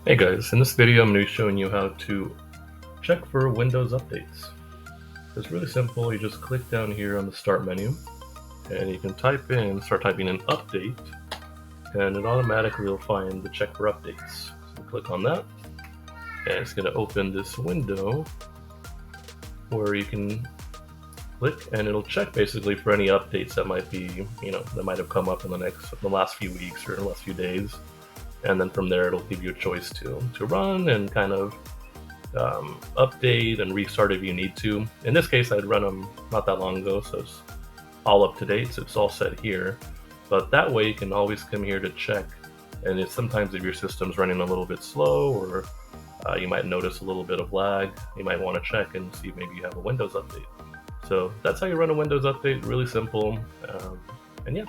Hey guys, in this video I'm going to be showing you how to check for Windows updates. It's really simple. You just click down here on the start menu and you can start typing in update, and it automatically will find the check for updates. So click on that and it's going to open this window where you can click and it'll check basically for any updates that might be, that might have come up in the last few weeks or the last few days. And then from there it'll give you a choice to run and kind of update and restart if you need to. In this case I'd run them not that long ago, so it's all up to date, so it's all set here. But that way you can always come here to check, and if sometimes if your system's running a little bit slow or you might notice a little bit of lag, you might want to check and see if maybe you have a Windows update. So that's how you run a Windows update, really simple. And yeah.